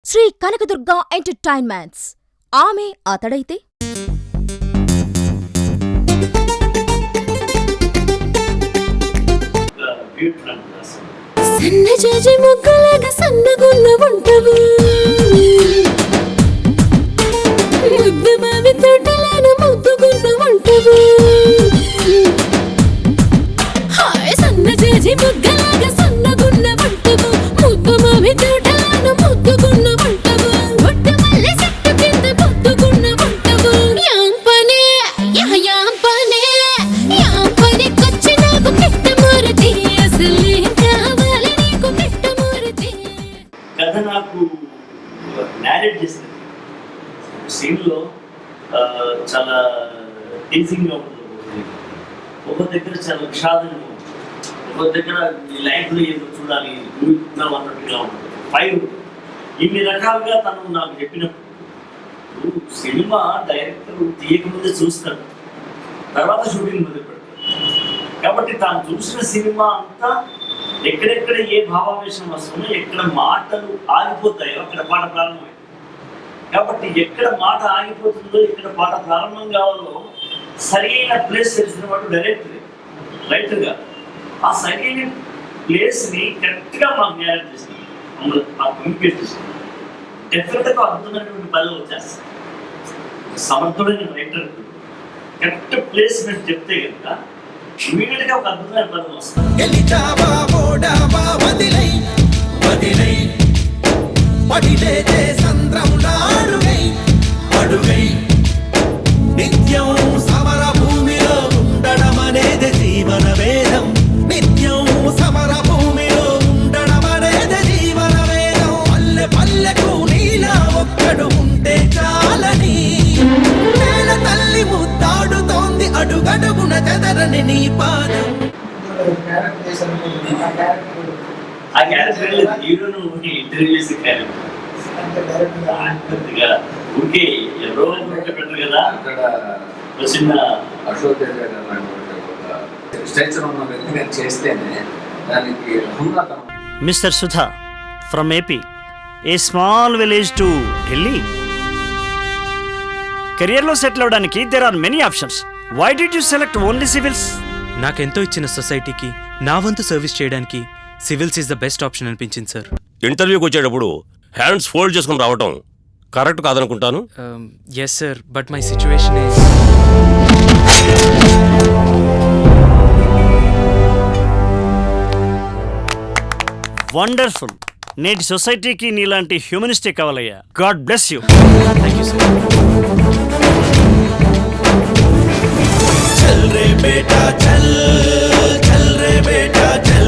Shri Kanakadurga entertainments. ఆమె అతడైతే సన్నజాజి మొగ్గలాగా సన్నగున్న ఉంటవు, ముద్దు మావి తోటలాను ముద్దుగున్న ఉంటవు. హాయ్ సన్నజాజి మొగ్గలాగా సన్నగున్న ఉంటవు, ముద్దు మావి తోటలాను ముద్దుగున్న ఉంటవు. ఒట్టు మల్లె చెట్టు కింద ముద్దుగున్న ఉంటవు. యాంపనే యాంపనే యాంపనే కొచ్చి నాకు కిట్టమూరతి, అసలే కావాలి నీకు కిట్టమూరతి. కథ నాకు నేరేట్ చేసింది. సీన్లో చాలా టీజింగ్గా ఉంటుంది, ఒక దగ్గర చాలా విషాదంగా ఉంటుంది, ఒక దగ్గర ఈ లైఫ్లో ఏదో చూడాలి ఊరుకున్నాం అన్నట్టుగా ఉంటుంది, ఫైర్ ఉంటుంది. ఇన్ని రకాలుగా తను నాకు చెప్పినప్పుడు సినిమా డైరెక్టర్ తీయకముందే చూస్తాడు, తర్వాత షూటింగ్ మొదలు పెడతాడు. కాబట్టి తాను చూసిన సినిమా అంతా ఎక్కడెక్కడ ఏ భావావేశం వస్తుందో, ఎక్కడ మాటలు ఆగిపోతాయో అక్కడ పాట ప్రారంభమైంది. కాబట్టి ఎక్కడ మాట ఆగిపోతుందో, ఎక్కడ పాట ప్రారంభం కావాలో సరైన ప్లేస్ తెలిసిన వాడు రైటర్గా ఆ సరైన ప్లేస్ని కరెక్ట్గా మాకు న్యాయం చేస్తుంది, మమ్మల్ని మాకు కమ్యూనికేట్ చేస్తుంది. డెఫినెట్గా అద్భుతమైనటువంటి పనులు వచ్చేస్తాయి. సమర్థుడైన రైటర్ కరెక్ట్ ప్లేస్మెంట్ చెప్తే కనుక ఇమీడియట్గా ఒక అద్భుతమైన పనులు వస్తుంది. నిత్యం సమర భూమిలో ఉండడం అనేది జీవన వేదం, నిత్యం సమర భూమిలో ఉండడం అనేది జీవన వేదం. పల్లె పల్లెకు నీలా ఒక్కడు ఉంటే చాలని, నేల తల్లి ముద్దాడుతోంది అడుగడుగున చెదరని నీ పాదం. ఆ క్యారెక్టర్ హీరోను ఇంటర్వ్యూ చేసే క్యారెక్టర్ ఊరికే ఎవరో పెట్టరు కదా. చిన్న అశోక్ స్ట్రక్చర్ ఉన్న వ్యక్తి నేను చేస్తేనే దానికి mister Sudha from AP, a small village to Delhi. కెరియర్లో సెటిల్ అవడానికి there are many options. Why did you select only civils? నాకెంతో ఇచ్చిన సొసైటీకి నా వంతు సర్వీస్ చేయడానికి civils is the best option అనిపించింది సార్. ఇంటర్వ్యూకి వచ్చేటప్పుడు హ్యాండ్స్ ఫోల్డ్ చేసుకుని రావటం కరెక్ట్ కాదనుకుంటాను. Yes sir, but my situation is wonderful. నేటి సొసైటీకి నీలాంటి హ్యూమనిస్టే కావాలయ్యా. God bless you. Thank you sir. చల్ రే బేటా చల్, చల్ రే బేటా చల్.